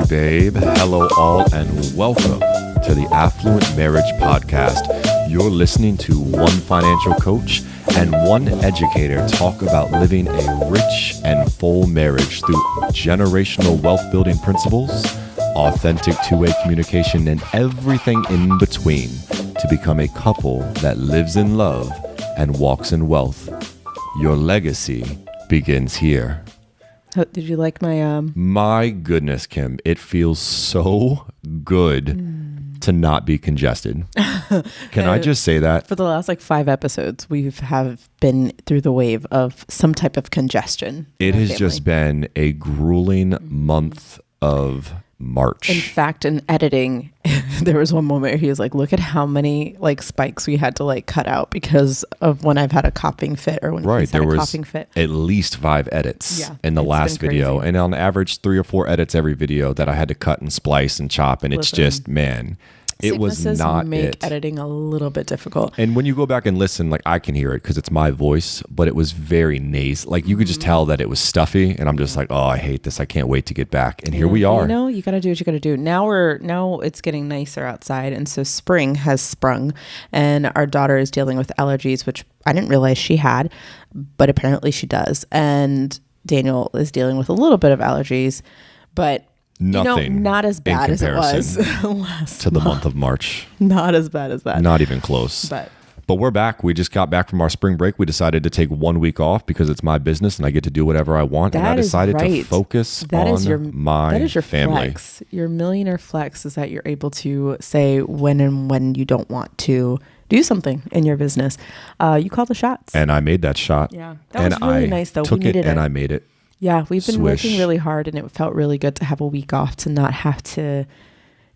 babe. Hello, all, and welcome to the Affluent Marriage Podcast. You're listening to one financial coach and one educator talk about living a rich and full marriage through generational wealth building principles, authentic two-way communication, and everything in between to become a couple that lives in love and walks in wealth. Your legacy begins here. Did you like my My goodness, Kim, it feels so good to not be congested. Can I just say that? For the last 5 episodes, we have been through the wave of some type of congestion. It has just been a grueling month of March. In fact, in editing, there was one moment where he was like, look at how many spikes we had to cut out because of when I've had a coughing fit or when he's had a coughing fit. At least 5 edits in the last video. And on average, 3 or 4 edits every video that I had to cut and splice and chop. And it's just, man, it was not make editing a little bit difficult. And when you go back and listen, I can hear it because it's my voice, but it was very nasal. You could just tell that it was stuffy, and I'm just like, oh, I hate this. I can't wait to get back. And here we are. You got to do what you got to do. Now it's getting nicer outside, and so spring has sprung, and our daughter is dealing with allergies, which I didn't realize she had, but apparently she does. And Daniel is dealing with a little bit of allergies, but nothing, not as bad as it was last to the month of March. Not as bad as that. Not even close. But we're back. We just got back from our spring break. We decided to take 1 week off because it's my business and I get to do whatever I want. And I decided to focus on my family. Flex. Your millionaire flex is that you're able to say when you don't want to do something in your business. You call the shots. And I made that shot. Yeah. That was really nice though. Took it and I made it. Yeah, we've been working really hard, and it felt really good to have a week off, to not have to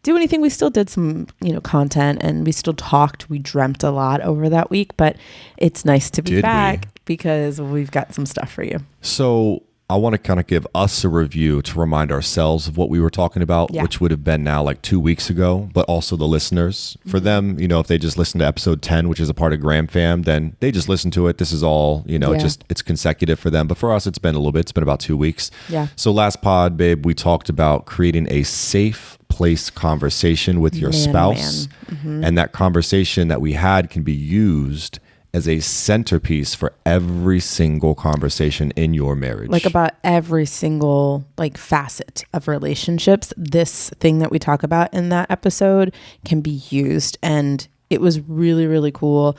do anything. We still did some, content, and we still talked. We dreamt a lot over that week, but it's nice to be back because we've got some stuff for you. So I want to kind of give us a review to remind ourselves of what we were talking about, which would have been now 2 weeks ago, but also the listeners. For them, if they just listen to episode 10, which is a part of Graham Fam, then they just listen to it. This is all, it's consecutive for them. But for us, it's been a little bit. It's been about 2 weeks. Yeah. So last pod, babe, we talked about creating a safe place conversation with your spouse. Mm-hmm. And that conversation that we had can be used as a centerpiece for every single conversation in your marriage. About every single facet of relationships, this thing that we talk about in that episode can be used. And it was really, really cool.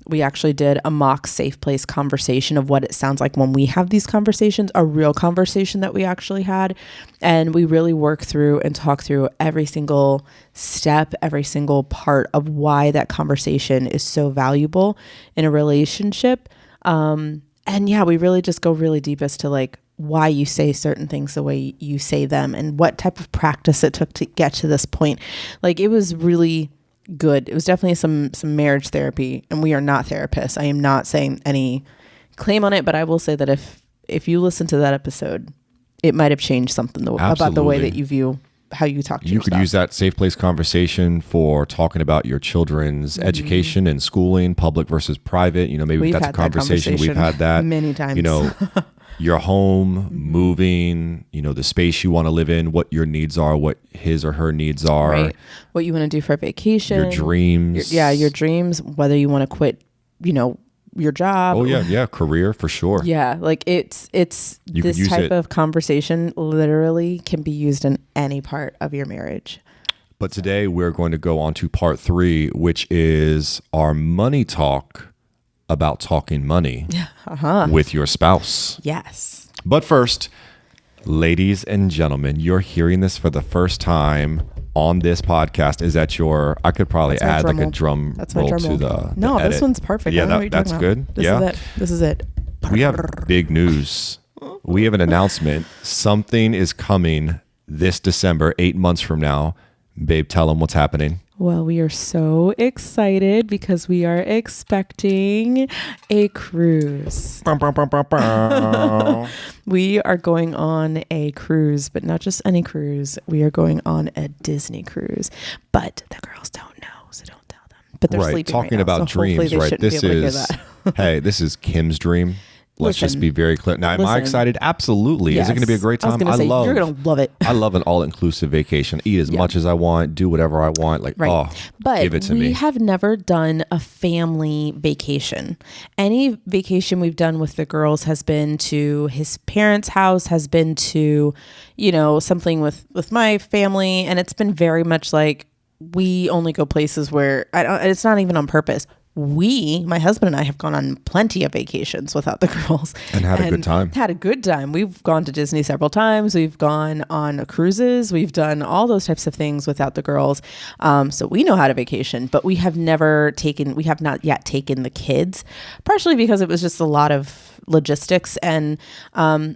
We actually did a mock safe place conversation of what it sounds like when we have these conversations, a real conversation that we actually had. And we really work through and talk through every single step, every single part of why that conversation is so valuable in a relationship. And we really just go really deep as to why you say certain things the way you say them and what type of practice it took to get to this point. It was really good. It was definitely some marriage therapy, and we are not therapists. I am not saying any claim on it, but I will say that if you listen to that episode, it might have changed something about the way that you view how you talk to your spouse. You could use that safe place conversation for talking about your children's education and schooling, public versus private. Maybe that's a conversation. We've had that many times. Your home, moving, the space you want to live in, what your needs are, what his or her needs are. Right. What you want to do for vacation. Your dreams. Your dreams, whether you want to quit, your job. Oh, yeah. Career, for sure. Yeah. It's this type of conversation literally can be used in any part of your marriage. But today we're going to go on to part 3, which is our money talk about talking money with your spouse. Yes. But first, ladies and gentlemen, you're hearing this for the first time on this podcast. Is that I could probably add a drum roll to the No, edit. This one's perfect. Yeah, that's good. This is it. We have big news. We have an announcement. Something is coming this December, 8 months from now. Babe, tell them what's happening. Well, we are so excited because we are expecting a cruise. We are going on a cruise, but not just any cruise. We are going on a Disney cruise. But the girls don't know, so don't tell them. But they're sleeping talking right now, about so dreams, right? This is, hey, this is Kim's dream. Let's just be very clear. Now, am I Listen. excited? Absolutely. Is it going to be a great I was time? gonna say, you're gonna love it. I love an all-inclusive vacation. Eat as much as I want, do whatever I want. Like, But give it to me. we have never done a family vacation. Any vacation we've done with the girls has been to his parents' house, has been to, something with my family. And it's been very much like we only go places where it's not even on purpose. My husband and I have gone on plenty of vacations without the girls and had a good time. Had a good time. We've gone to Disney several times. We've gone on cruises. We've done all those types of things without the girls. So we know how to vacation, but we have not yet taken the kids, partially because it was just a lot of logistics. And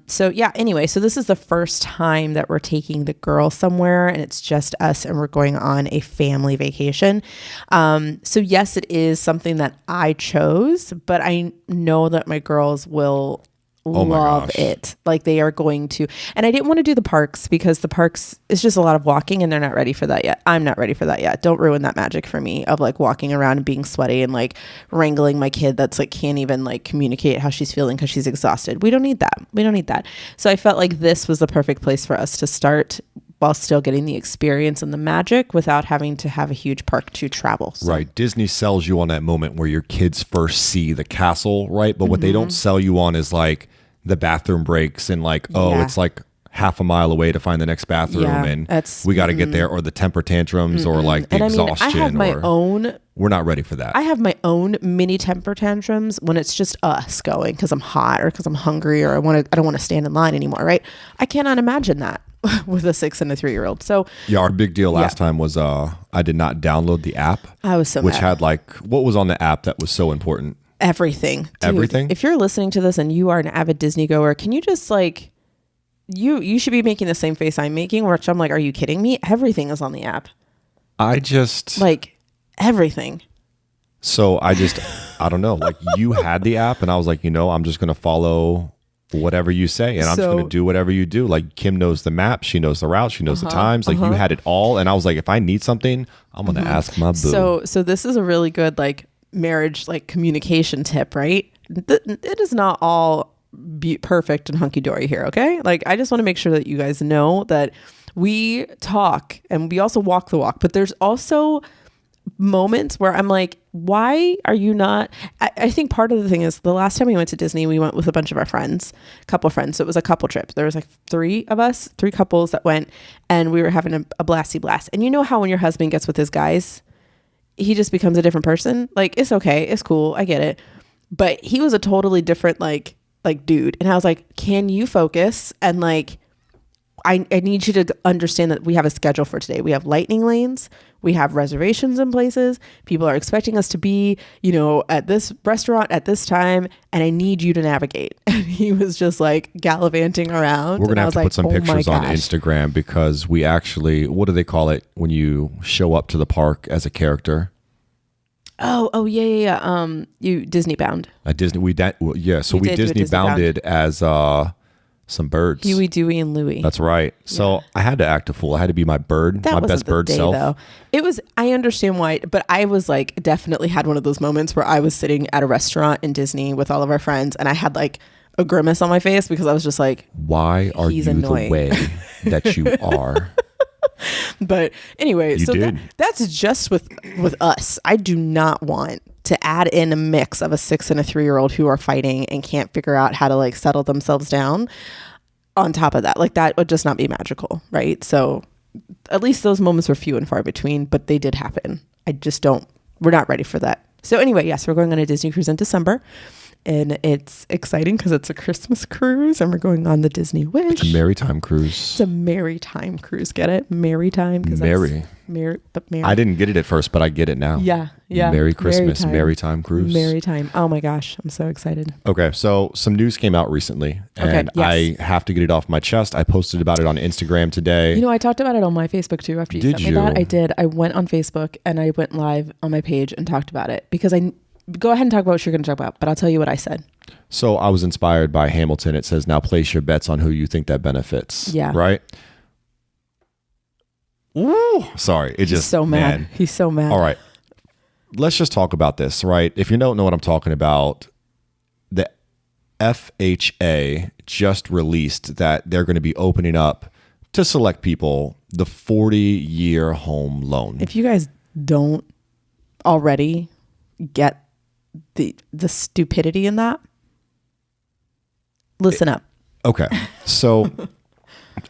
so this is the first time that we're taking the girls somewhere, and it's just us, and we're going on a family vacation. So yes, it is something that I chose, but I know that my girls will love it. Like, they are going to. And I didn't want to do the parks because the parks is just a lot of walking, and they're not ready for that yet. I'm not ready for that yet. Don't ruin that magic for me of like walking around and being sweaty and like wrangling my kid that's like can't even like communicate how she's feeling because she's exhausted. We don't need that. So I felt like this was the perfect place for us to start while still getting the experience and the magic without having to have a huge park to travel. So. Right. Disney sells you on that moment where your kids first see the castle, right? But what they don't sell you on is like the bathroom breaks and like, it's like half a mile away to find the next bathroom and we got to get there, or the temper tantrums or like the exhaustion. I have my own. We're not ready for that. I have my own mini temper tantrums when it's just us going because I'm hot or because I'm hungry or I don't want to stand in line anymore, right? I cannot imagine that with a 6 and a 3-year-old. So yeah, our big deal last time was I did not download the app. I was so which mad. had like, what was on the app that was so important? Everything. Dude, everything. If you're listening to this and you are an avid Disney goer, can you just like, you should be making the same face I'm making, which I'm like, are you kidding me? Everything is on the app. I just like everything. So I don't know. Like, you had the app and I was like, I'm just going to follow whatever you say, and I'm just going to do whatever you do. Like, Kim knows the map, she knows the route, she knows the times. Like, you had it all, and I was like, if I need something, I'm going to ask my boo. So this is a really good like marriage like communication tip, right? It is not all be perfect and hunky-dory here, okay? Like, I just want to make sure that you guys know that we talk and we also walk the walk, but there's also moments where I'm like, why are you not? I think part of the thing is the last time we went to Disney, we went with a bunch of our friends, a couple friends. So it was a couple trip. There was like 3 of us, 3 couples that went, and we were having a blasty blast. And you know how when your husband gets with his guys, he just becomes a different person. Like, it's okay. It's cool. I get it. But he was a totally different like dude. And I was like, can you focus? And like, I need you to understand that we have a schedule for today. We have lightning lanes. We have reservations in places. People are expecting us to be, at this restaurant at this time. And I need you to navigate. And he was just like gallivanting around. We're going to have to put some pictures on Instagram because we actually, what do they call it when you show up to the park as a character? Oh, yeah. You Disney bound. So we Disney bounded as some birds. Huey, Dewey, and Louie. That's right. So I had to act a fool. I had to be my bird, my best bird self. Though. It was, I understand why, but I was like, definitely had one of those moments where I was sitting at a restaurant in Disney with all of our friends and I had like a grimace on my face because I was just like, why are you annoying. The way that you are? But anyway, that's just with us. I do not want to add in a mix of a 6 and a 3-year-old who are fighting and can't figure out how to like settle themselves down on top of that. Like, that would just not be magical, right? So at least those moments were few and far between, but they did happen. We're not ready for that. So anyway, yes, we're going on a Disney cruise in December. And it's exciting because it's a Christmas cruise and we're going on the Disney Wish. It's a Maritime cruise. It's a Maritime cruise. Get it? Maritime. Mary. I didn't get it at first, but I get it now. Yeah. Merry Christmas, Maritime cruise. Maritime. Oh my gosh. I'm so excited. Okay. So some news came out recently and I have to get it off my chest. I posted about it on Instagram today. I talked about it on my Facebook too after you sent me that. I did. I went on Facebook and I went live on my page and talked about it because go ahead and talk about what you're going to talk about, but I'll tell you what I said. So I was inspired by Hamilton. It says, now place your bets on who you think that benefits. Yeah. Right? Ooh, sorry. He's so mad. Man. He's so mad. All right. Let's just talk about this, right? If you don't know what I'm talking about, FHA just released that they're going to be opening up to select people the 40-year home loan. If you guys don't already get the stupidity in that, listen up. Okay. So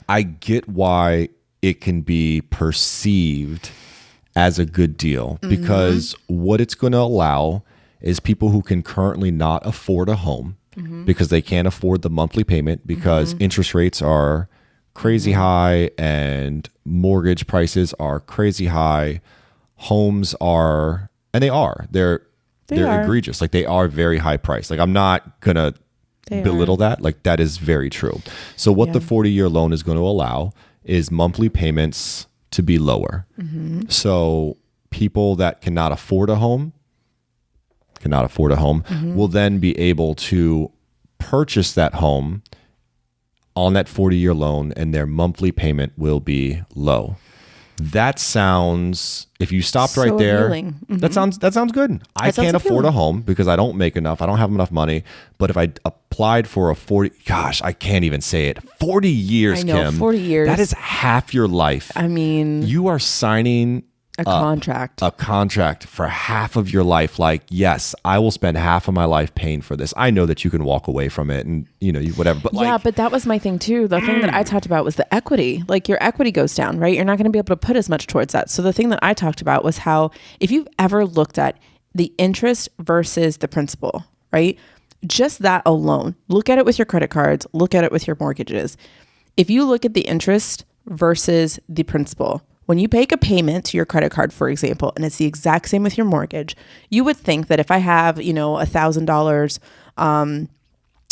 I get why it can be perceived as a good deal, because what it's going to allow is people who can currently not afford a home because they can't afford the monthly payment, because interest rates are crazy high and mortgage prices are crazy high. Homes are, and they're egregious. Like, they are very high priced. Like, I'm not going to belittle that. Like, that is very true. So what the 40-year loan is going to allow is monthly payments to be lower. So people that cannot afford a home will then be able to purchase that home on that 40-year loan, and their monthly payment will be low. That sounds, if you stopped right there, that sounds good. I can't afford a home because I don't make enough. I don't have enough money. But if I applied for a 40, I can't even say it. 40 years, I know, Kim. 40 years. That is half your life. I mean, you are signing a contract for half of your life. Like, yes, I will spend half of my life paying for this. I know that you can walk away from it and, whatever. But but that was my thing too. The thing that I talked about was the equity. Like, your equity goes down, right? You're not going to be able to put as much towards that. So the thing that I talked about was how, if you've ever looked at the interest versus the principal, right? Just that alone, look at it with your credit cards, look at it with your mortgages. If you look at the interest versus the principal, when you make a payment to your credit card, for example, and it's the exact same with your mortgage, you would think that if I have, $1,000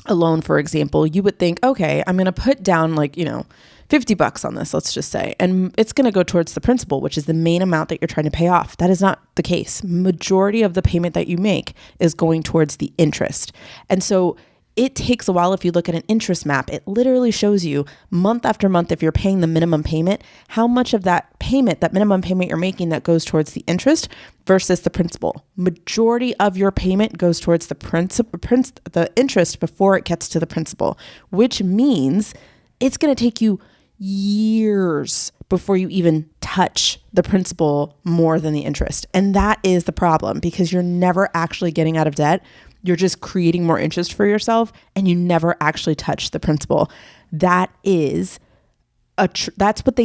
a loan, for example, you would think, okay, I'm going to put down $50 on this, let's just say, and it's going to go towards the principal, which is the main amount that you're trying to pay off. That is not the case. Majority of the payment that you make is going towards the interest. And so it takes a while. If you look at an interest map, it literally shows you month after month, if you're paying the minimum payment, how much of that payment, that minimum payment you're making, that goes towards the interest versus the principal. Majority of your payment goes towards the interest before it gets to the principal, which means it's going to take you years before you even touch the principal more than the interest. And that is the problem, because you're never actually getting out of debt. You're just creating more interest for yourself, and you never actually touch the principal. That is that's what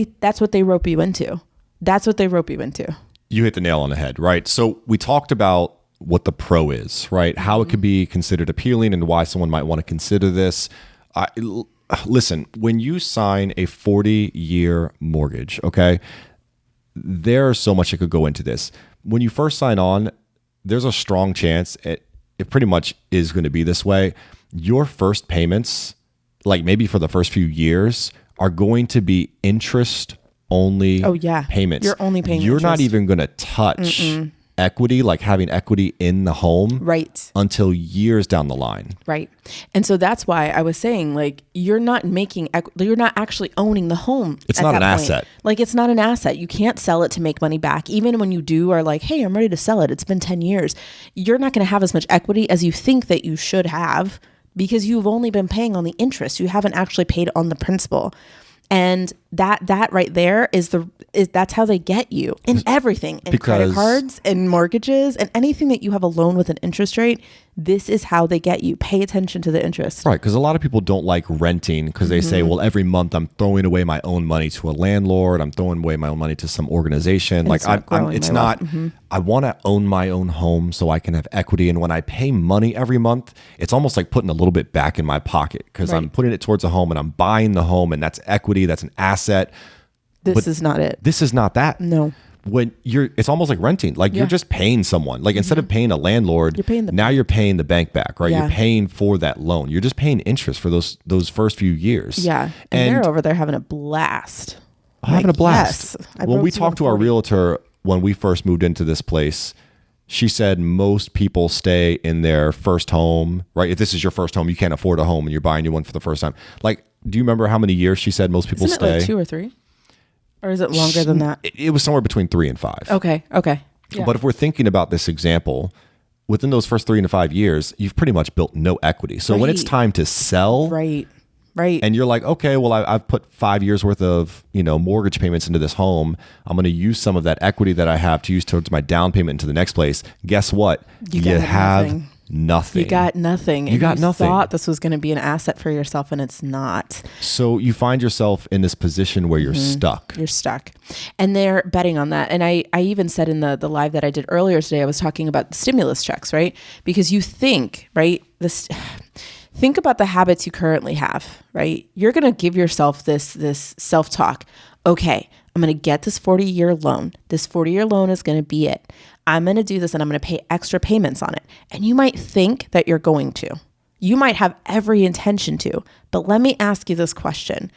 they rope you into. That's what they rope you into. You hit the nail on the head, right? So we talked about what the pro is, right? How it could be considered appealing and why someone might want to consider this. Listen, when you sign a 40-year mortgage, okay, there's so much that could go into this. When you first sign on, there's a strong chance it pretty much is going to be this way. Your first payments, like maybe for the first few years, are going to be interest only payments. You're only paying You're interest. not even going to touch equity, like having equity in the home, right, until years down the line. Right. And so that's why I was saying, like, you're not you're not actually owning the home. It's not an asset. Like, it's not an asset. You can't sell it to make money back. Even when you do are like, hey, I'm ready to sell it, it's been 10 years. You're not going to have as much equity as you think that you should have, because you've only been paying on the interest. You haven't actually paid on the principal. And that right there is that's how they get you in everything, in credit cards and mortgages and anything that you have a loan with an interest rate. This is how they get you. Pay attention to the interest. Right, because a lot of people don't like renting because they say, well, every month I'm throwing away my own money to a landlord. I'm throwing away my own money to some organization. And like I want to own my own home so I can have equity. And when I pay money every month, it's almost like putting a little bit back in my pocket, because I'm putting it towards a home and I'm buying the home, and that's equity. That's an asset. This is not it. This is not that. No. When it's almost like renting. Like you're just paying someone. Like instead of paying a landlord, you're paying the bank back, right? Yeah. You're paying for that loan. You're just paying interest for those first few years. Yeah. And they're over there having a blast. Having a blast. Yes. When we talked to our realtor when we first moved into this place, she said most people stay in their first home, right? If this is your first home, you can't afford a home and you're buying you one for the first time. Like, do you remember how many years she said most people Isn't stay? It like 2 or 3? Or is it longer than that? It was somewhere between 3 and 5. Okay. Yeah. But if we're thinking about this example, within those first 3 to 5 years, you've pretty much built no equity. So when it's time to sell, right. And you're like, okay, well, I've put 5 years worth of, mortgage payments into this home. I'm going to use some of that equity that I have to use towards my down payment into the next place. Guess what? You have nothing. You got nothing. You got nothing. Thought this was going to be an asset for yourself, and it's not. So you find yourself in this position where you're stuck. You're stuck. And they're betting on that. And I even said in the live that I did earlier today, I was talking about the stimulus checks, right? Because you think, right, think about the habits you currently have, right? You're going to give yourself this self-talk. Okay, I'm going to get this 40-year loan. This 40-year loan is going to be it. I'm going to do this and I'm going to pay extra payments on it. And you might think that you're going to. You might have every intention to. But let me ask you this question.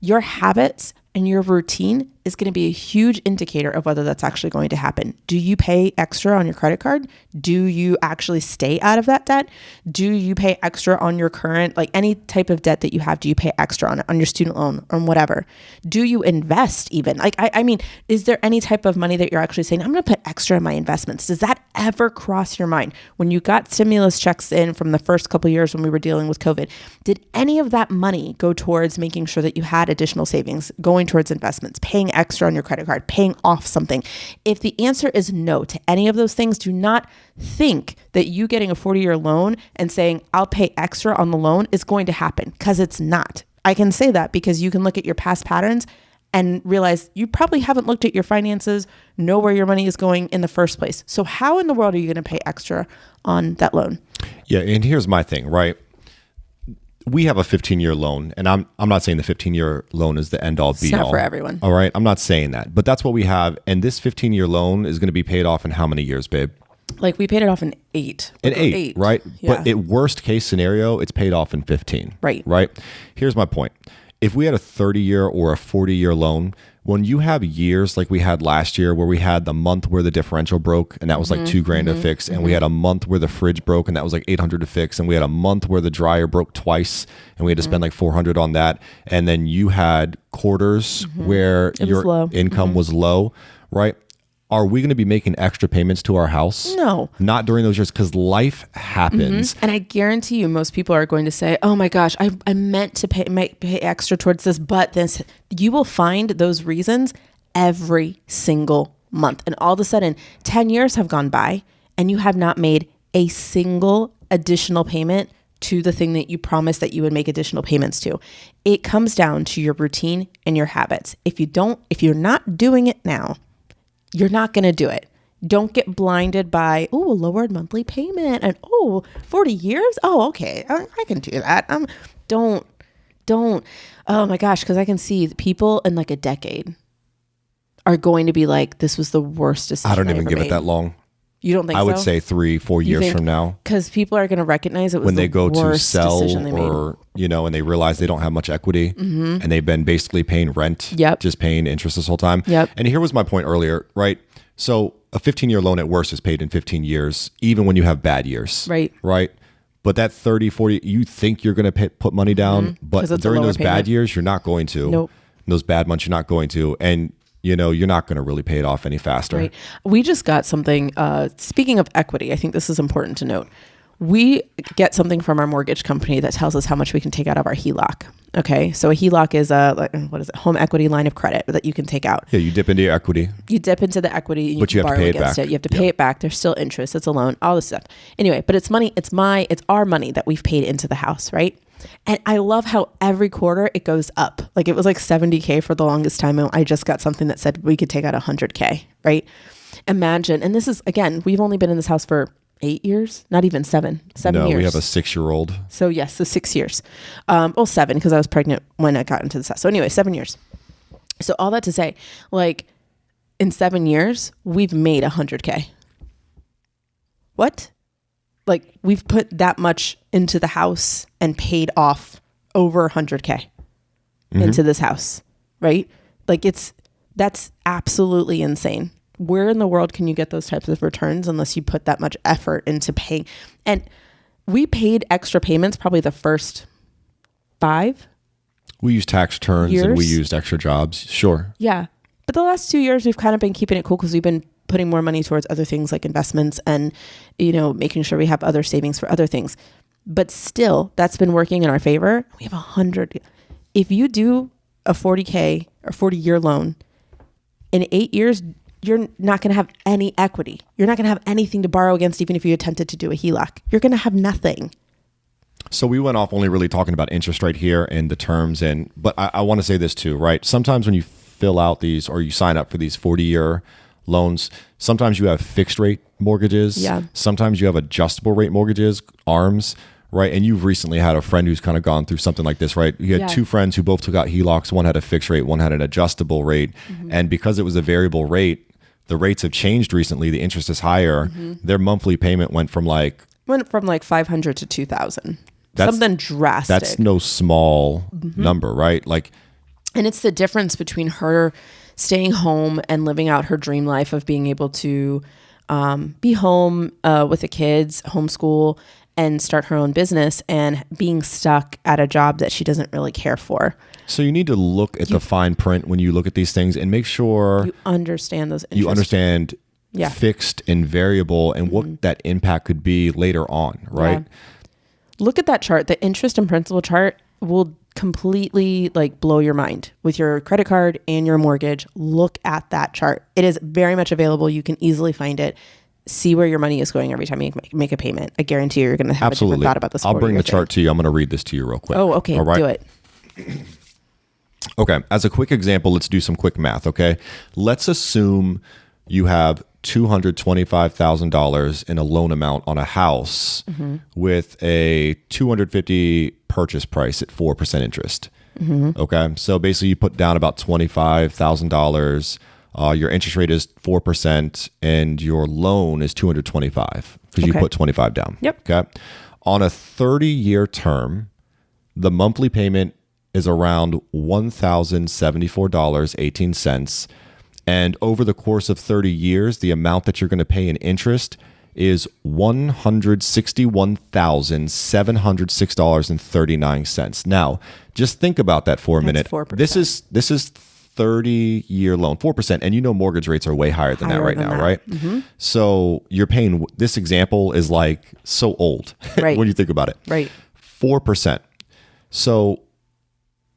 Your habits and your routine is going to be a huge indicator of whether that's actually going to happen. Do you pay extra on your credit card? Do you actually stay out of that debt? Do you pay extra on your current, like any type of debt that you have? Do you pay extra on it, on your student loan, on whatever? Do you invest even? Like, I mean, is there any type of money that you're actually saying, I'm going to put extra in my investments? Does that ever cross your mind? When you got stimulus checks in from the first couple of years when we were dealing with COVID, did any of that money go towards making sure that you had additional savings, going towards investments, paying extra on your credit card, paying off something? If the answer is no to any of those things, do not think that you getting a 40-year loan and saying, I'll pay extra on the loan is going to happen, because it's not. I can say that because you can look at your past patterns and realize you probably haven't looked at your finances, know where your money is going in the first place. So how in the world are you going to pay extra on that loan? Yeah. And here's my thing, right? We have a 15-year loan, and I'm not saying the 15-year loan is the end all be all. It's not for everyone. All right. I'm not saying that, but that's what we have. And this 15-year loan is going to be paid off in how many years, babe? Like we paid it off in 8. In 8, right? Yeah. But at worst case scenario, it's paid off in 15. Right. Right. Here's my point. If we had a 30-year or a 40-year loan, when you have years like we had last year where we had the month where the differential broke and that was like $2,000 to fix, and we had a month where the fridge broke and that was like $800 to fix, and we had a month where the dryer broke twice and we had to spend like $400 on that, and then you had quarters where your income was low, right? Are we going to be making extra payments to our house? No. Not during those years, because life happens. And I guarantee you most people are going to say, oh my gosh, I meant to pay extra towards this, but this. You will find those reasons every single month. And all of a sudden, 10 years have gone by and you have not made a single additional payment to the thing that you promised that you would make additional payments to. It comes down to your routine and your habits. If you're not doing it now, you're not going to do it. Don't get blinded by, a lowered monthly payment and 40 years. Oh, okay. I can do that. Don't, oh my gosh. Cause I can see people in like a decade are going to be like, this was the worst decision I don't even ever give made. it that long. You don't think so? I would say 3-4 years from now. Because people are going to recognize it was when they the go to worst sell, decision they or and they realize they don't have much equity, and they've been basically paying rent, just paying interest this whole time. And here was my point earlier, right? So a 15-year loan at worst is paid in 15 years, even when you have bad years, right? But that 30, 40, you think you're going to put money down, but during those bad years, you're not going to. Nope. In those bad months, you're not going to, and you're not going to really pay it off any faster. Right. We just got something, speaking of equity, I think this is important to note. We get something from our mortgage company that tells us how much we can take out of our HELOC. Okay. So a HELOC is home equity line of credit that you can take out. Yeah. You dip into your equity. You dip into the equity, and but you have to pay it back. You have to pay it back. There's still interest. It's a loan, all this stuff. Anyway, but it's money. It's our money that we've paid into the house. Right. And I love how every quarter it goes up. Like it was like $70,000 for the longest time. And I just got something that said we could take out $100,000, right? Imagine. And this is, again, we've only been in this house for 8 years, not even 7 years. No, we have a 6-year-old. So yes, so 6 years. 7, because I was pregnant when I got into this house. So anyway, 7 years. So all that to say, like in 7 years, we've made $100,000. What? Like we've put that much into the house and paid off over $100,000 into this house, right? Like that's absolutely insane. Where in the world can you get those types of returns unless you put that much effort into paying? And we paid extra payments probably the first 5. We used tax returns and we used extra jobs. Sure. Yeah. But the last 2 years, we've kind of been keeping it cool because we've been putting more money towards other things like investments and, making sure we have other savings for other things. But still, that's been working in our favor. We have 100. If you do a 40K or 40-year loan, in 8 years, you're not going to have any equity. You're not going to have anything to borrow against, even if you attempted to do a HELOC. You're going to have nothing. So we went off only really talking about interest rate here and the terms. But I want to say this too, right? Sometimes when you fill out these or you sign up for these 40-year loans, sometimes you have fixed rate mortgages. Yeah. Sometimes you have adjustable rate mortgages, ARMs, right? And you've recently had a friend who's kind of gone through something like this, right? You had two friends who both took out HELOCs. One had a fixed rate, one had an adjustable rate. Mm-hmm. And because it was a variable rate, the rates have changed recently. The interest is higher. Mm-hmm. Their monthly payment went from like $500 to $2,000. Something drastic. That's no small number, right? And it's the difference between her staying home and living out her dream life of being able to be home with the kids, homeschool, and start her own business, and being stuck at a job that she doesn't really care for. So you need to look at the fine print when you look at these things and make sure you understand those interests. You understand fixed and variable and what that impact could be later on, right? Yeah. Look at that chart. The interest and principal chart will completely blow your mind with your credit card and your mortgage. Look at that chart. It is very much available. You can easily find it. See where your money is going every time you make a payment. I guarantee you're going to have a different thought about this. I'll bring the chart to you. I'm going to read this to you real quick. Oh, okay. All right? Do it. Okay. As a quick example, let's do some quick math. Okay. Let's assume you have $225,000 in a loan amount on a house with a $250 purchase price at 4% interest. Okay. So basically you put down about $25,000. Your interest rate is 4% and your loan is $225 because you put 25 down. Yep. Okay. On a 30-year term, the monthly payment is around $1,074.18. And over the course of 30 years, the amount that you're going to pay in interest is $161,706.39. Now, just think about that for a minute. 4%. This is 30-year loan, 4%. And mortgage rates are way higher than that right now, right? Mm-hmm. So you're paying, this example is so old when you think about it. Right. 4%. So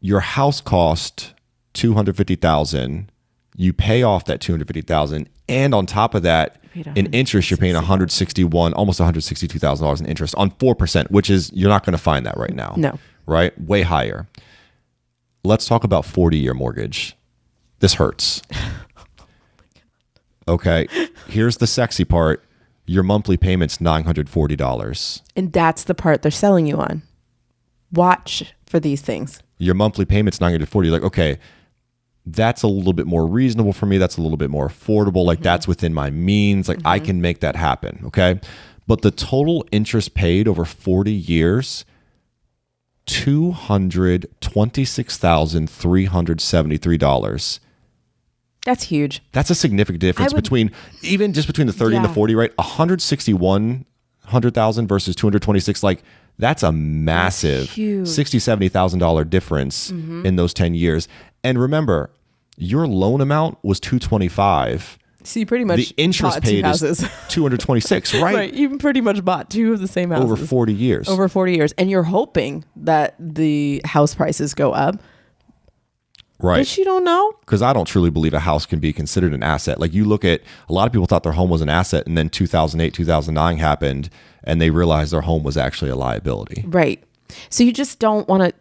your house cost $250,000. You pay off that $250,000, and on top of that, in interest, you're paying almost $162,000 in interest on 4%, which is, you're not going to find that right now. No. Right? Way higher. Let's talk about 40-year mortgage. This hurts. Okay. Here's the sexy part. Your monthly payment's $940. And that's the part they're selling you on. Watch for these things. Your monthly payment's $940. You're like, okay, that's a little bit more reasonable for me. That's a little bit more affordable. That's within my means. I can make that happen. Okay. But the total interest paid over 40 years, $226,373. That's huge. That's a significant difference between the 30 and the 40, right? $161,000 versus 226. That's a massive $60,000, $70,000 difference in those 10 years. And remember, your loan amount was $225. So you pretty much the interest paid is $226, right? Right. You pretty much bought two of the same houses over 40 years. And you're hoping that the house prices go up. Right. But you don't know. Because I don't truly believe a house can be considered an asset. You look at, a lot of people thought their home was an asset, and then 2008, 2009 happened, and they realized their home was actually a liability. Right. So you just don't want to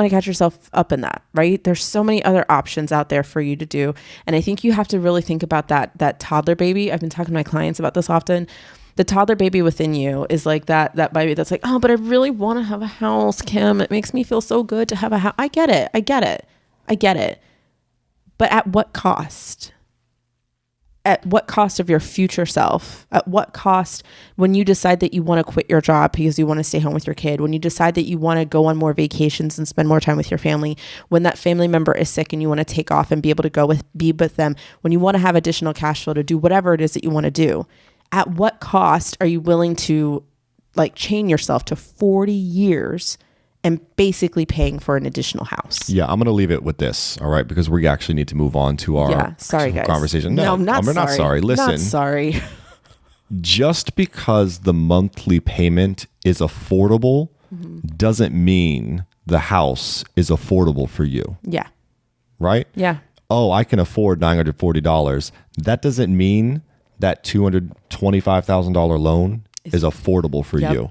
catch yourself up in that, right? There's so many other options out there for you to do. And I think you have to really think about that toddler baby. I've been talking to my clients about this often. The toddler baby within you is like that baby that's like, oh, but I really want to have a house, Kim. It makes me feel so good to have a house. I get it. But at what cost? At what cost of your future self? At what cost when you decide that you want to quit your job because you want to stay home with your kid? When you decide that you want to go on more vacations and spend more time with your family? When that family member is sick and you want to take off and be able to be with them? When you want to have additional cash flow to do whatever it is that you want to do? At what cost are you willing to chain yourself to 40 years and basically paying for an additional house. Yeah, I'm going to leave it with this, all right? Because we actually need to move on to our guys. conversation. No, I'm not we're sorry. not sorry. Listen, not sorry. Just because the monthly payment is affordable doesn't mean the house is affordable for you. Yeah. Right? Yeah. Oh, I can afford $940. That doesn't mean that $225,000 loan is affordable for you.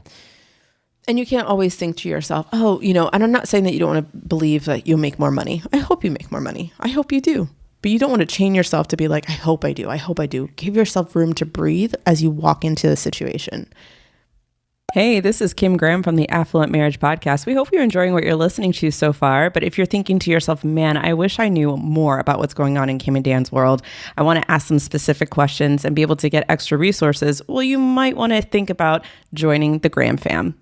And you can't always think to yourself, oh, and I'm not saying that you don't want to believe that you'll make more money. I hope you make more money. I hope you do. But you don't want to chain yourself to be like, I hope I do. I hope I do. Give yourself room to breathe as you walk into the situation. Hey, this is Kim Graham from the Affluent Marriage Podcast. We hope you're enjoying what you're listening to so far. But if you're thinking to yourself, man, I wish I knew more about what's going on in Kim and Dan's world, I want to ask some specific questions and be able to get extra resources, well, you might want to think about joining the Graham fam.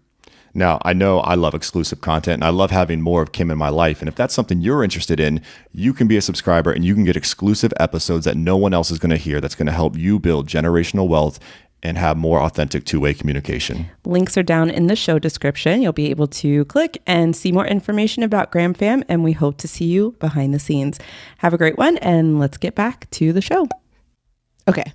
Now, I know I love exclusive content and I love having more of Kim in my life. And if that's something you're interested in, you can be a subscriber and you can get exclusive episodes that no one else is going to hear that's going to help you build generational wealth and have more authentic two-way communication. Links are down in the show description. You'll be able to click and see more information about Graham Fam, and we hope to see you behind the scenes. Have a great one, and let's get back to the show. Okay.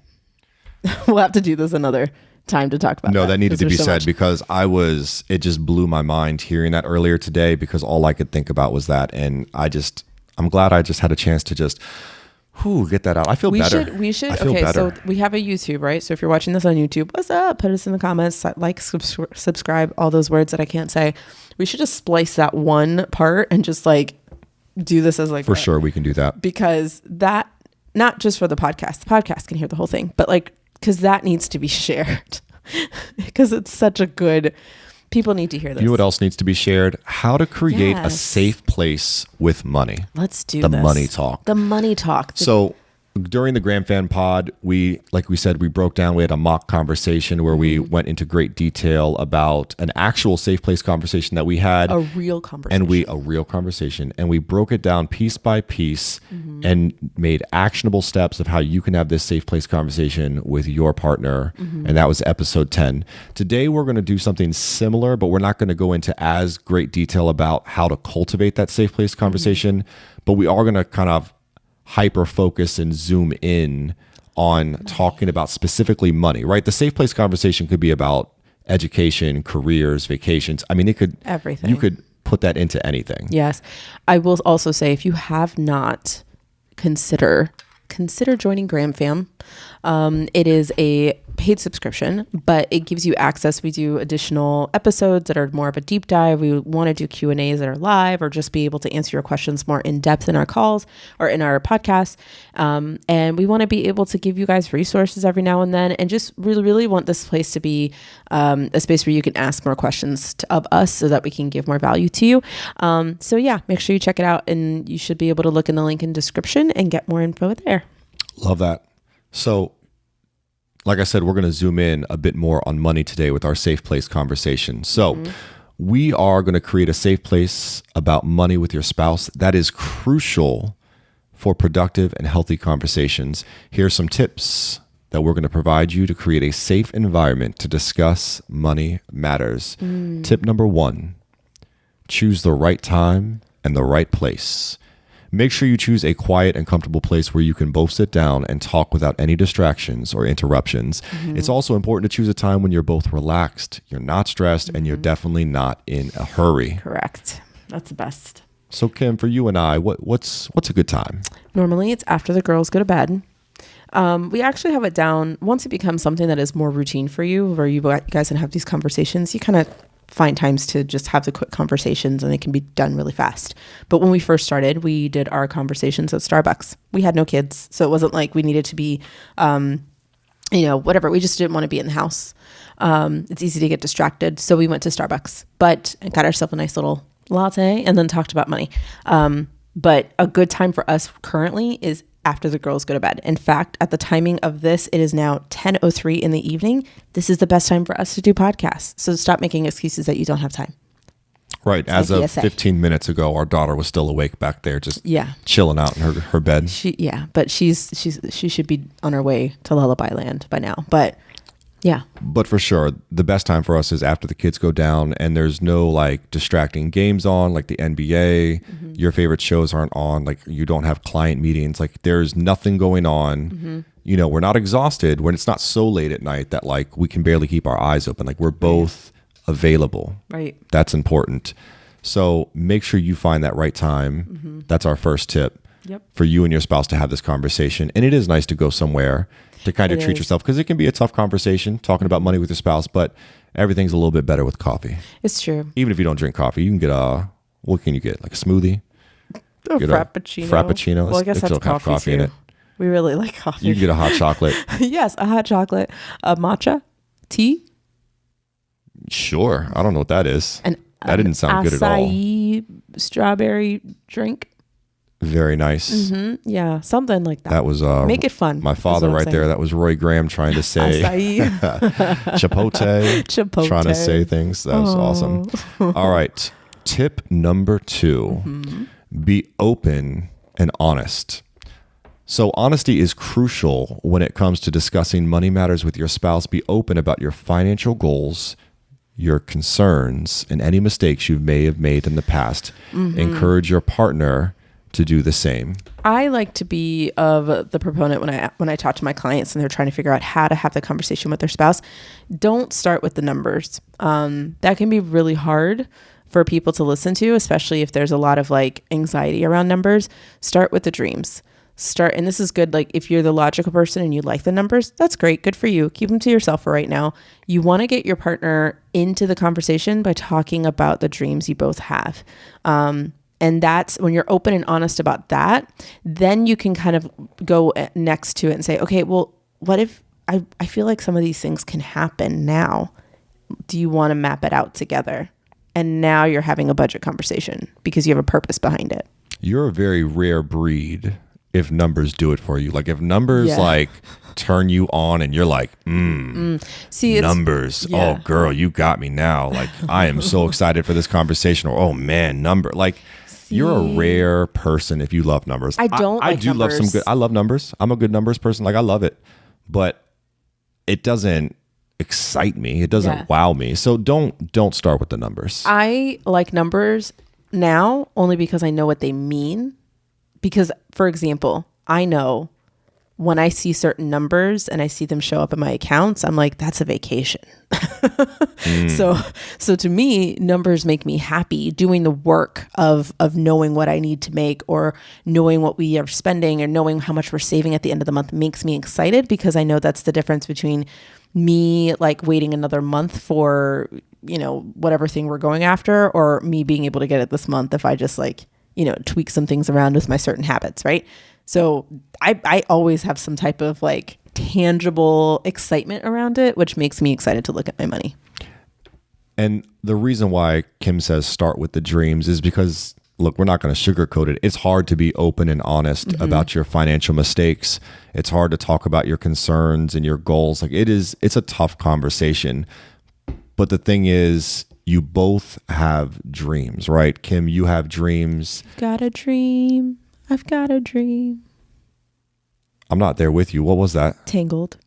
We'll have to do this another time to talk about that needed to be said much. Because it just blew my mind hearing that earlier today, because all I could think about was that. And I'm glad I just had a chance to just get that out. I feel better. We should. I feel okay, better. so we have a YouTube, right? So if you're watching this on YouTube, what's up? Put us in the comments, like, subscribe, all those words that I can't say. We should just splice that one part and just do this as For sure, we can do that. Because that, not just for the podcast can hear the whole thing, but because that needs to be shared because it's such a good, people need to hear this. You know what else needs to be shared? How to create a safe place with money. Let's do the this. money talk. The money talk. So during the Graham Fan Pod, we broke down, we had a mock conversation where we went into great detail about an actual safe place conversation that we had. A real conversation. And we broke it down piece by piece and made actionable steps of how you can have this safe place conversation with your partner. And that was episode 10. Today, we're going to do something similar, but we're not going to go into as great detail about how to cultivate that safe place conversation, but we are going to kind of hyper focus and zoom in on talking about specifically money, right? The safe place conversation could be about education, careers, vacations. I mean, it could everything. You could put that into anything. Yes. I will also say, if you have not, consider joining Graham Fam. It is a paid subscription, but it gives you access. We do additional episodes that are more of a deep dive. We want to do Q&As that are live, or just be able to answer your questions more in depth in our calls or in our podcasts. And we want to be able to give you guys resources every now and then, and just really, really want this place to be a space where you can ask more questions of us so that we can give more value to you. So yeah, make sure you check it out, and you should be able to look in the link in the description and get more info there. Love that. So like I said, we're going to zoom in a bit more on money today with our safe place conversation. So we are going to create a safe place about money with your spouse. That is crucial for productive and healthy conversations. Here's some tips that we're going to provide you to create a safe environment to discuss money matters. Tip number 1, choose the right time and the right place. Make sure you choose a quiet and comfortable place where you can both sit down and talk without any distractions or interruptions. It's also important to choose a time when you're both relaxed, you're not stressed, and you're definitely not in a hurry. Correct. That's the best. So Kim, for you and I, what's a good time? Normally it's after the girls go to bed. We actually have it down. Once it becomes something that is more routine for you, where you guys can have these conversations, you kind of find times to just have the quick conversations, and they can be done really fast. But when we first started, we did our conversations at Starbucks. We had no kids, so it wasn't like we needed to be, whatever. We just didn't want to be in the house. It's easy to get distracted. So we went to Starbucks, but got ourselves a nice little latte and then talked about money. But a good time for us currently is after the girls go to bed. In fact, at the timing of this, it is now 10:03 in the evening. This is the best time for us to do podcasts. So stop making excuses that you don't have time. Right. As of 15 minutes ago, our daughter was still awake back there, just chilling out in her bed. But she should be on her way to Lullaby Land by now. But Yeah. But for sure, the best time for us is after the kids go down and there's no like distracting games on, like the NBA. Your favorite shows aren't on, like you don't have client meetings, like there's nothing going on. You know, we're not exhausted when it's not so late at night that like we can barely keep our eyes open. Like we're both available. Right. That's important. So make sure you find that right time. That's our first tip. Yep. For you and your spouse to have this conversation. And it is nice to go somewhere to kind of treat yourself, because it can be a tough conversation talking about money with your spouse, but everything's a little bit better with coffee. It's true. Even if you don't drink coffee, you can get what can you get? Like a smoothie? A frappuccino. Frappuccino. Well, I guess that's coffee in too. it. We really like coffee. You can get a hot chocolate. Yes, a hot chocolate. A matcha tea. Sure. I don't know what that is. That didn't sound good at all. Acai strawberry drink. Very nice. Yeah, something like that. That was make it fun. My father right there. That was Roy Graham trying to say Chipotle. Trying to say things. That was awesome. All right. Tip number 2. Be open and honest. So honesty is crucial when it comes to discussing money matters with your spouse. Be open about your financial goals, your concerns, and any mistakes you may have made in the past. Encourage your partner to do the same. I like to be of the proponent when I talk to my clients and they're trying to figure out how to have the conversation with their spouse. Don't start with the numbers. That can be really hard for people to listen to, especially if there's a lot of like anxiety around numbers. Start with the dreams. And this is good. Like if you're the logical person and you like the numbers, that's great. Good for you. Keep them to yourself for right now. You want to get your partner into the conversation by talking about the dreams you both have. And that's when you're open and honest about that, then you can kind of go next to it and say, okay, well, what if I feel like some of these things can happen now? Do you want to map it out together? And now you're having a budget conversation because you have a purpose behind it. You're a very rare breed if numbers do it for you. Like if numbers like turn you on and you're like, see, numbers. Oh girl, you got me now. Like I am so excited for this conversation. Or, oh man, number. Like you're a rare person if you love numbers. I do love some good. I love numbers. I'm a good numbers person. Like I love it, but it doesn't excite me. It doesn't wow me. So don't start with the numbers. I like numbers now only because I know what they mean. Because, for example, I know when I see certain numbers and I see them show up in my accounts, I'm like, that's a vacation. So to me, numbers make me happy. Doing the work of knowing what I need to make, or knowing what we are spending, or knowing how much we're saving at the end of the month makes me excited, because I know that's the difference between me like waiting another month for, whatever thing we're going after, or me being able to get it this month if I just like, tweak some things around with my certain habits, right? So I always have some type of like tangible excitement around it, which makes me excited to look at my money. And the reason why Kim says start with the dreams is because, look, we're not going to sugarcoat it. It's hard to be open and honest about your financial mistakes. It's hard to talk about your concerns and your goals. Like it's a tough conversation. But the thing is, you both have dreams, right? Kim, you have dreams. I've got a dream. I'm not there with you. What was that? Tangled.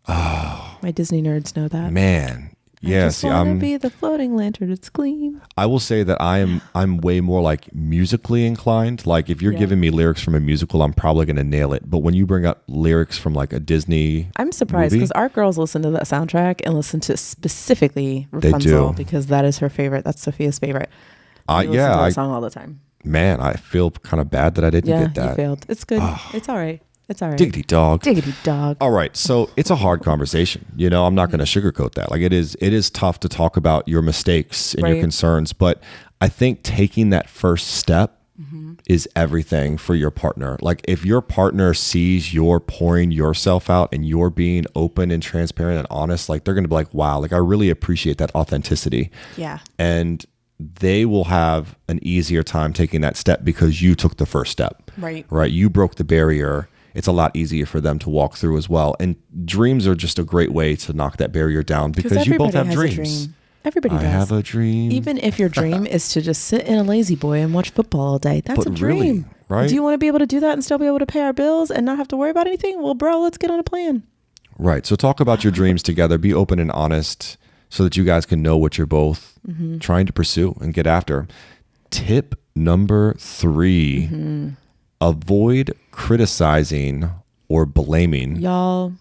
Oh. My Disney nerds know that. Man. Yeah, I want to be the floating lantern. It's gleam. I will say that I'm way more like musically inclined. Like if you're giving me lyrics from a musical, I'm probably going to nail it. But when you bring up lyrics from like a Disney I'm surprised because our girls listen to that soundtrack and listen to specifically Rapunzel, because that is her favorite. That's Sophia's favorite. I listen to that song all the time. Man, I feel kind of bad that I didn't get that. You failed. It's good. It's all right. It's all right. Diggity dog. Diggity dog. All right. So it's a hard conversation. I'm not going to sugarcoat that. Like it is tough to talk about your mistakes and your concerns. But I think taking that first step is everything for your partner. Like if your partner sees you're pouring yourself out and you're being open and transparent and honest, like they're going to be like, wow, like I really appreciate that authenticity. Yeah. And they will have an easier time taking that step because you took the first step. Right. Right. You broke the barrier. It's a lot easier for them to walk through as well. And dreams are just a great way to knock that barrier down because you both have dreams. Everybody does. I have a dream. Even if your dream is to just sit in a lazy boy and watch football all day, that's a dream. Really, right? Do you want to be able to do that and still be able to pay our bills and not have to worry about anything? Well, bro, let's get on a plan. Right. So talk about your dreams together. Be open and honest so that you guys can know what you're both trying to pursue and get after. Tip number 3, avoid criticizing or blaming. Y'all,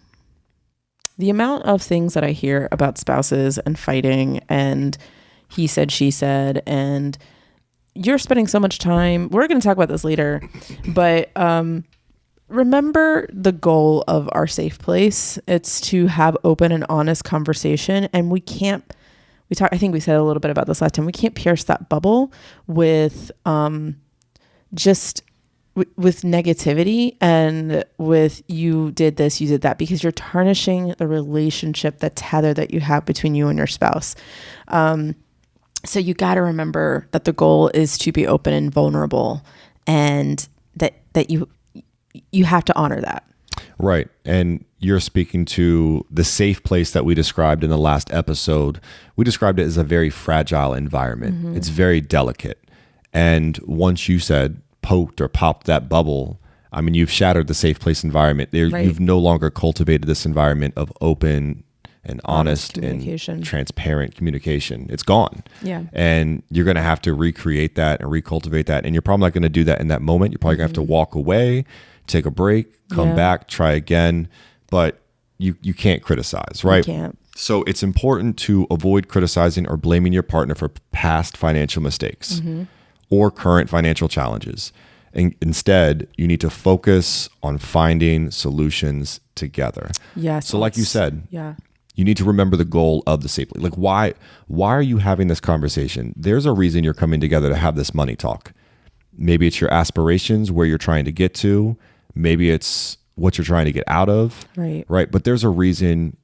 the amount of things that I hear about spouses and fighting and he said, she said, and you're spending so much time. We're going to talk about this later, but remember the goal of our safe place. It's to have open and honest conversation. And I think we said a little bit about this last time. We can't pierce that bubble with with negativity and with you did this, you did that, because you're tarnishing the relationship, the tether that you have between you and your spouse. So you got to remember that the goal is to be open and vulnerable, and that you have to honor that. Right. And you're speaking to the safe place that we described in the last episode. We described it as a very fragile environment. It's very delicate. And once you said poked or popped that bubble, I mean, you've shattered the safe place environment. Right. You've no longer cultivated this environment of open and honest and transparent communication. It's gone. Yeah. And you're going to have to recreate that and recultivate that. And you're probably not going to do that in that moment. You're probably going to have to walk away, take a break, come back, try again. But you can't criticize, right? You can't. So it's important to avoid criticizing or blaming your partner for past financial mistakes or current financial challenges. And instead, you need to focus on finding solutions together. Yes. So like you said, you need to remember the goal of the safe place. Like, why are you having this conversation? There's a reason you're coming together to have this money talk. Maybe it's your aspirations, where you're trying to get to. Maybe it's what you're trying to get out of. Right. But there's a reason.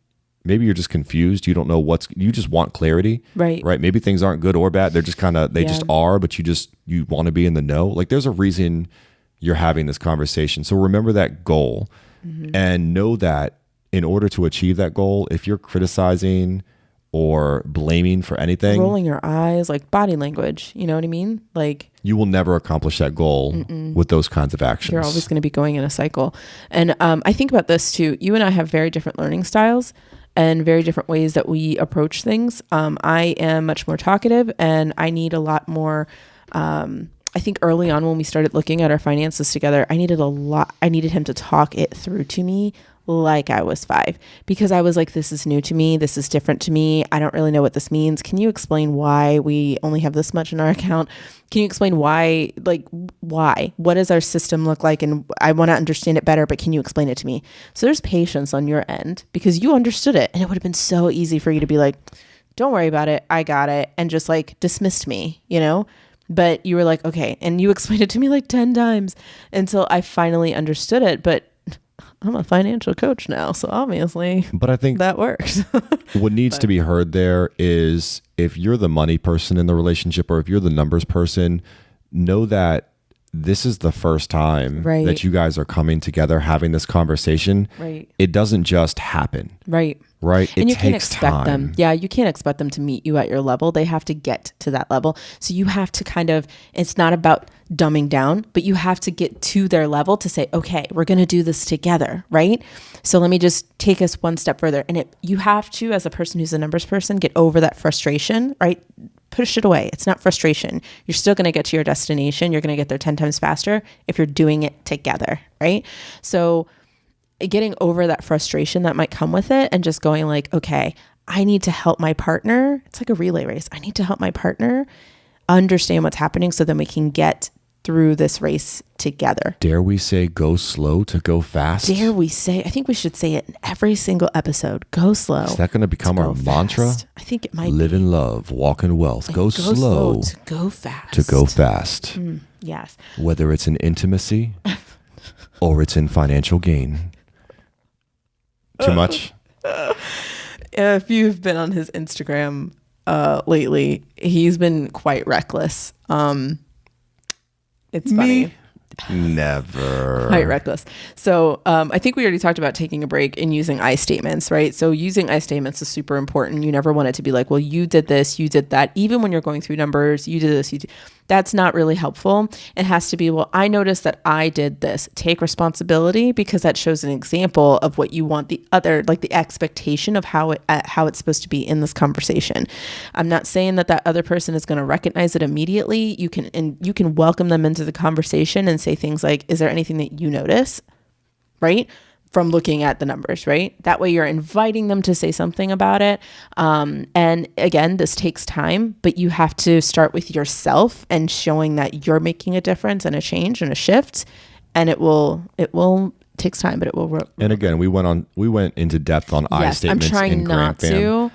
Maybe you're just confused. You don't know you just want clarity. Right. Maybe things aren't good or bad. They're just they just are, but you want to be in the know. Like, there's a reason you're having this conversation. So remember that goal and know that in order to achieve that goal, if you're criticizing or blaming for anything, rolling your eyes, like body language, you know what I mean? Like, you will never accomplish that goal with those kinds of actions. You're always going to be going in a cycle. And I think about this too. You and I have very different learning styles and very different ways that we approach things. I am much more talkative, and I need a lot more. I think early on when we started looking at our finances together, I needed him to talk it through to me like I was 5, because I was like, this is new to me. This is different to me. I don't really know what this means. Can you explain why we only have this much in our account? Can you explain why? What does our system look like? And I want to understand it better, but can you explain it to me? So there's patience on your end, because you understood it, and it would have been so easy for you to be like, don't worry about it. I got it. And just like dismissed me, but you were like, okay. And you explained it to me like 10 times until I finally understood it. But I'm a financial coach now, so obviously, but I think that works. What needs to be heard there is, if you're the money person in the relationship, or if you're the numbers person, know that this is the first time that you guys are coming together, having this conversation. Right. It doesn't just happen. Right. And you can't expect them. Yeah, you can't expect them to meet you at your level. They have to get to that level. So you have to it's not about dumbing down, but you have to get to their level to say, okay, we're going to do this together, right? So let me just take us one step further. And you have to, as a person who's a numbers person, get over that frustration, right? Push it away. It's not frustration. You're still going to get to your destination. You're going to get there 10 times faster if you're doing it together, right? So getting over that frustration that might come with it, and just going like, okay, I need to help my partner. It's like a relay race. I need to help my partner understand what's happening, so then we can get through this race together. Dare we say go slow to go fast? Dare we say, I think we should say it in every single episode. Go slow. Is that going to become our mantra? I think it might Live in love, walk in wealth. Go slow to go fast. To go fast. Yes. Whether it's in intimacy or it's in financial gain. Too much? If you've been on his Instagram lately, he's been quite reckless. It's funny. Never. Quite reckless. So I think we already talked about taking a break and using I statements, right? So using I statements is super important. You never want it to be like, well, you did this, you did that. Even when you're going through numbers, you did this, That's not really helpful. It has to be, well, I noticed that I did this. Take responsibility, because that shows an example of what you want the other, like the expectation of how it's supposed to be in this conversation. I'm not saying that other person is going to recognize it immediately. You can welcome them into the conversation and say things like, is there anything that you notice? Right? From looking at the numbers, right? That way you're inviting them to say something about it. And again, this takes time, but you have to start with yourself and showing that you're making a difference and a change and a shift. And it takes time, but it will work. And again, we went into depth on I statements. I'm trying not to.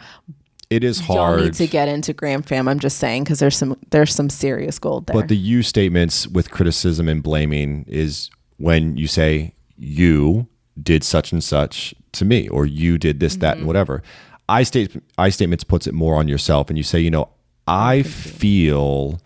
It is hard. Y'all need to get into Gram Fam. I'm just saying, because there's some serious gold there. But the you statements with criticism and blaming is when you say you did such and such to me, or you did this, that, and whatever. I statements puts it more on yourself, and you say, I feel,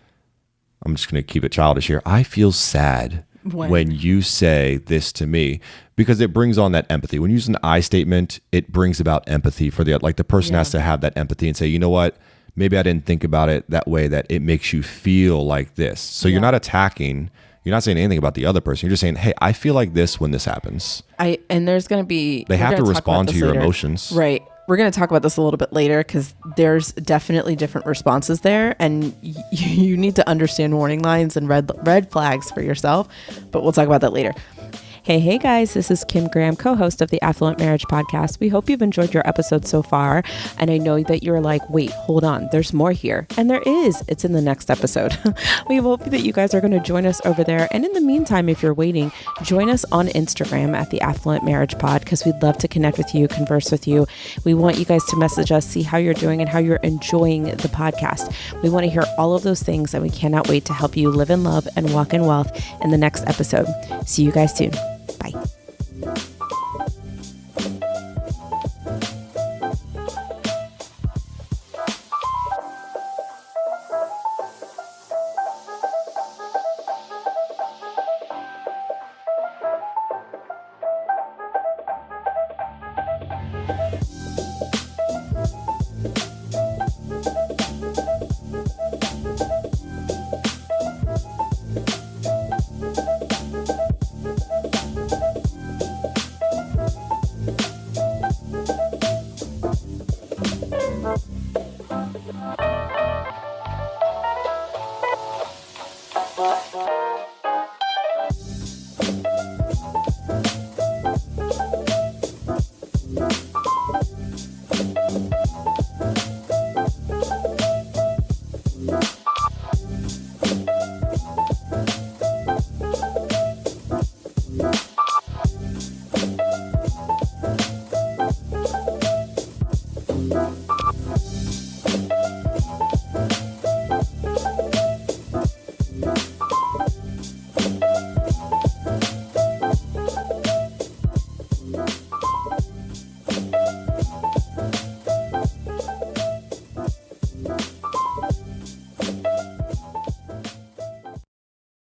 I'm just going to keep it childish here, I feel sad when you say this to me, because it brings on that empathy. When you use an I statement, it brings about empathy for the person has to have that empathy and say, you know what, maybe I didn't think about it that way, that it makes you feel like this. So you're not attacking. You're not saying anything about the other person. You're just saying, hey, I feel like this when this happens. And there's going to be... They have to respond to your emotions. Right. We're going to talk about this a little bit later, because there's definitely different responses there. And you need to understand warning lines and red flags for yourself. But we'll talk about that later. Hey guys, this is Kim Graham, co-host of the Affluent Marriage Podcast. We hope you've enjoyed your episode so far. And I know that you're like, wait, hold on, there's more here. And there is. It's in the next episode. We hope that you guys are going to join us over there. And in the meantime, if you're waiting, join us on Instagram at the Affluent Marriage Pod, because we'd love to connect with you, converse with you. We want you guys to message us, see how you're doing and how you're enjoying the podcast. We want to hear all of those things, and we cannot wait to help you live in love and walk in wealth in the next episode. See you guys soon. Bye.